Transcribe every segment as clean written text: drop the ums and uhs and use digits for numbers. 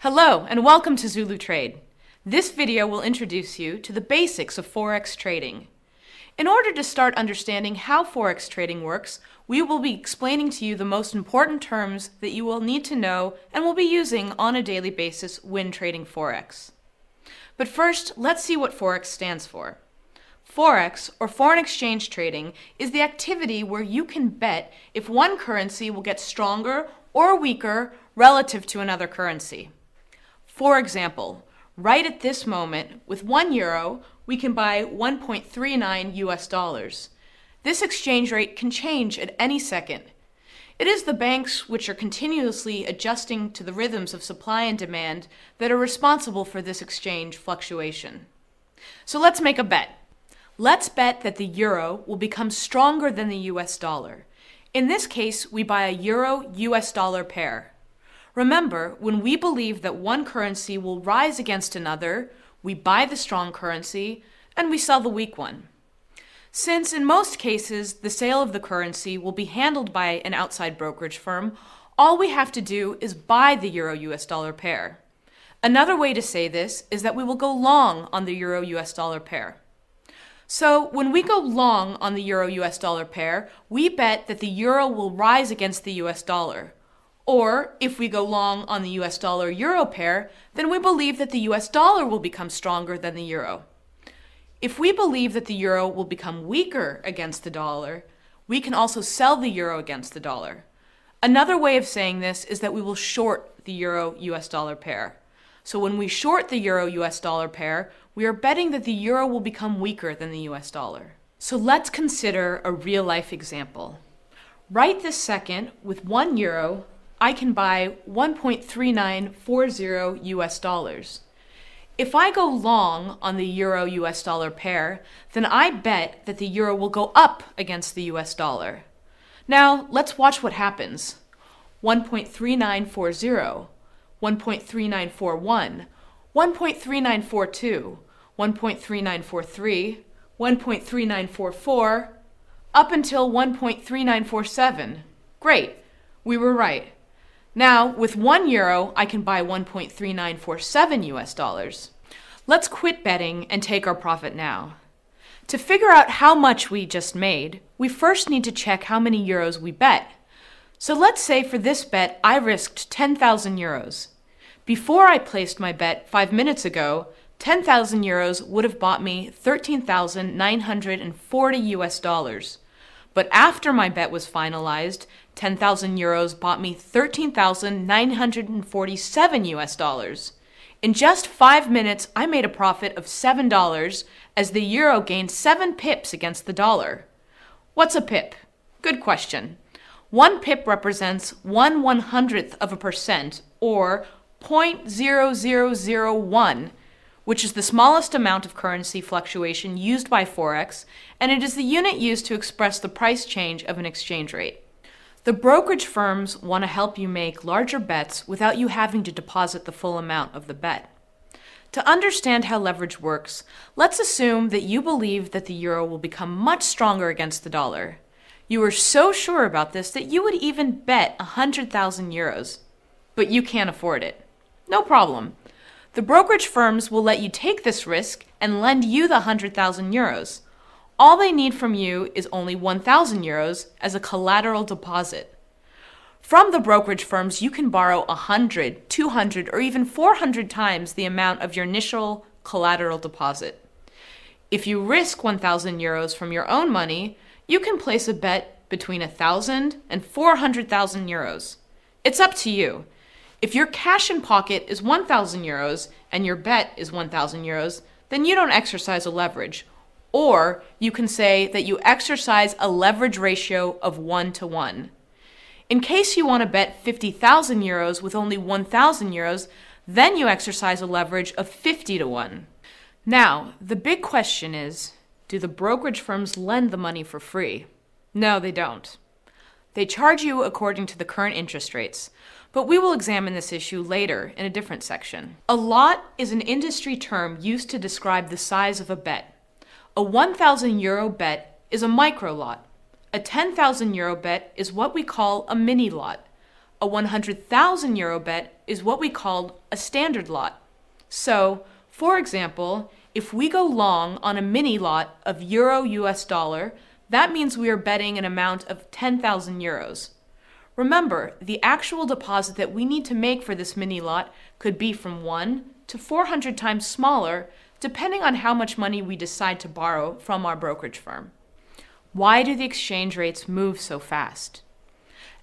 Hello and welcome to ZuluTrade. This video will introduce you to the basics of Forex trading. In order to start understanding how Forex trading works, we will be explaining to you the most important terms that you will need to know and will be using on a daily basis when trading Forex. But first, let's see what Forex stands for. Forex, or foreign exchange trading, is the activity where you can bet if one currency will get stronger or weaker relative to another currency. For example, right at this moment, with €1, we can buy 1.39 US dollars. This exchange rate can change at any second. It is the banks which are continuously adjusting to the rhythms of supply and demand that are responsible for this exchange fluctuation. So let's make a bet. Let's bet that the euro will become stronger than the US dollar. In this case, we buy a euro-US dollar pair. Remember, when we believe that one currency will rise against another, we buy the strong currency and we sell the weak one. Since in most cases the sale of the currency will be handled by an outside brokerage firm, all we have to do is buy the euro-US dollar pair. Another way to say this is that we will go long on the euro-US dollar pair. So when we go long on the euro-US dollar pair, we bet that the euro will rise against the US dollar. Or, if we go long on the US dollar-euro pair, then we believe that the US dollar will become stronger than the euro. If we believe that the euro will become weaker against the dollar, we can also sell the euro against the dollar. Another way of saying this is that we will short the euro-US dollar pair. So when we short the euro-US dollar pair, we are betting that the euro will become weaker than the US dollar. So let's consider a real-life example. Right this second, with €1, I can buy 1.3940 US dollars. If I go long on the euro-US dollar pair, then I bet that the euro will go up against the US dollar. Now, let's watch what happens. 1.3940, 1.3941, 1.3942, 1.3943, 1.3944, up until 1.3947. Great, we were right. Now, with €1, I can buy 1.3947 US dollars. Let's quit betting and take our profit now. To figure out how much we just made, we first need to check how many euros we bet. So let's say for this bet, I risked 10,000 euros. Before I placed my bet 5 minutes ago, 10,000 euros would have bought me 13,940 US dollars. But after my bet was finalized, 10,000 euros bought me 13,947 US dollars. In just 5 minutes, I made a profit of $7 as the euro gained 7 pips against the dollar. What's a pip? Good question. 1 pip represents 1/100th%, or 0.0001, which is the smallest amount of currency fluctuation used by Forex, and it is the unit used to express the price change of an exchange rate. The brokerage firms want to help you make larger bets without you having to deposit the full amount of the bet. To understand how leverage works, let's assume that you believe that the euro will become much stronger against the dollar. You are so sure about this that you would even bet 100,000 euros, but you can't afford it. No problem. The brokerage firms will let you take this risk and lend you the 100,000 euros. All they need from you is only 1,000 euros as a collateral deposit. From the brokerage firms, you can borrow 100, 200, or even 400 times the amount of your initial collateral deposit. If you risk 1,000 euros from your own money, you can place a bet between 1,000 and 400,000 euros. It's up to you. If your cash in pocket is 1,000 euros and your bet is 1,000 euros, then you don't exercise a leverage. Or you can say that you exercise a leverage ratio of 1:1. In case you want to bet 50,000 euros with only 1,000 euros, then you exercise a leverage of 50:1. Now, the big question is, do the brokerage firms lend the money for free? No, they don't. They charge you according to the current interest rates, but we will examine this issue later in a different section. A lot is an industry term used to describe the size of a bet. A 1,000 euro bet is a micro lot. A 10,000 euro bet is what we call a mini lot. A 100,000 euro bet is what we call a standard lot. So, for example, if we go long on a mini lot of euro US dollar, that means we are betting an amount of 10,000 euros. Remember, the actual deposit that we need to make for this mini lot could be from 1 to 400 times smaller, depending on how much money we decide to borrow from our brokerage firm. Why do the exchange rates move so fast?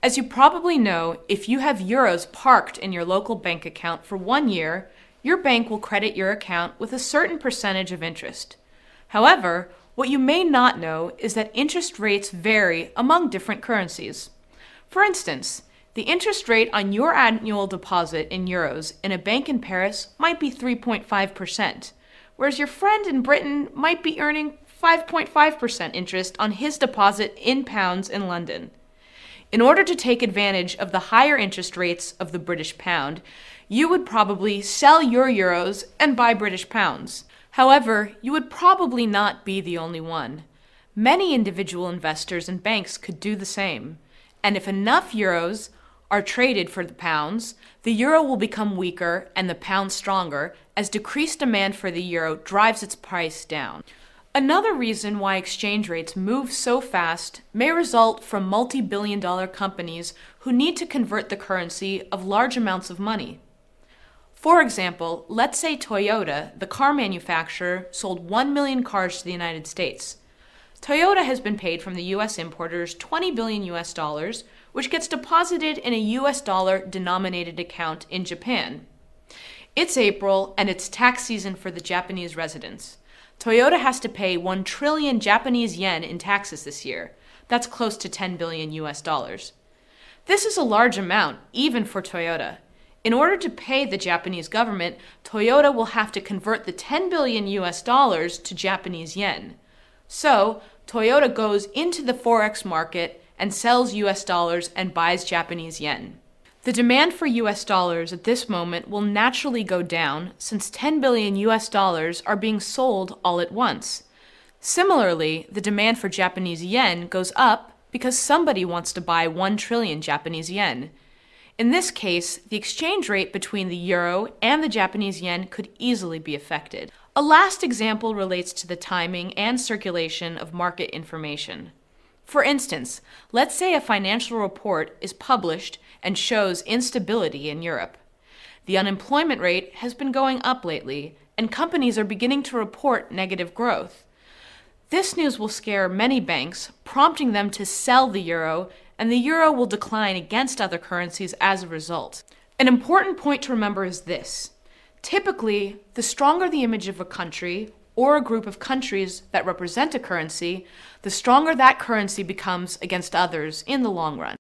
As you probably know, if you have euros parked in your local bank account for 1 year, your bank will credit your account with a certain percentage of interest. However, what you may not know is that interest rates vary among different currencies. For instance, the interest rate on your annual deposit in euros in a bank in Paris might be 3.5%, whereas your friend in Britain might be earning 5.5% interest on his deposit in pounds in London. In order to take advantage of the higher interest rates of the British pound, you would probably sell your euros and buy British pounds. However, you would probably not be the only one. Many individual investors and banks could do the same. And if enough euros are traded for the pounds, the euro will become weaker and the pound stronger as decreased demand for the euro drives its price down. Another reason why exchange rates move so fast may result from multi-billion-dollar companies who need to convert the currency of large amounts of money. For example, let's say Toyota, the car manufacturer, sold 1 million cars to the United States. Toyota has been paid from the US importers $20 billion, which gets deposited in a US dollar denominated account in Japan. It's April and it's tax season for the Japanese residents. Toyota has to pay 1 trillion Japanese yen in taxes this year. That's close to 10 billion US dollars. This is a large amount, even for Toyota. In order to pay the Japanese government, Toyota will have to convert the 10 billion US dollars to Japanese yen. So, Toyota goes into the Forex market and sells US dollars and buys Japanese yen. The demand for US dollars at this moment will naturally go down since 10 billion US dollars are being sold all at once. Similarly, the demand for Japanese yen goes up because somebody wants to buy 1 trillion Japanese yen. In this case, the exchange rate between the euro and the Japanese yen could easily be affected. A last example relates to the timing and circulation of market information. For instance, let's say a financial report is published and shows instability in Europe. The unemployment rate has been going up lately, and companies are beginning to report negative growth. This news will scare many banks, prompting them to sell the euro, and the euro will decline against other currencies as a result. An important point to remember is this. Typically, the stronger the image of a country or a group of countries that represent a currency, the stronger that currency becomes against others in the long run.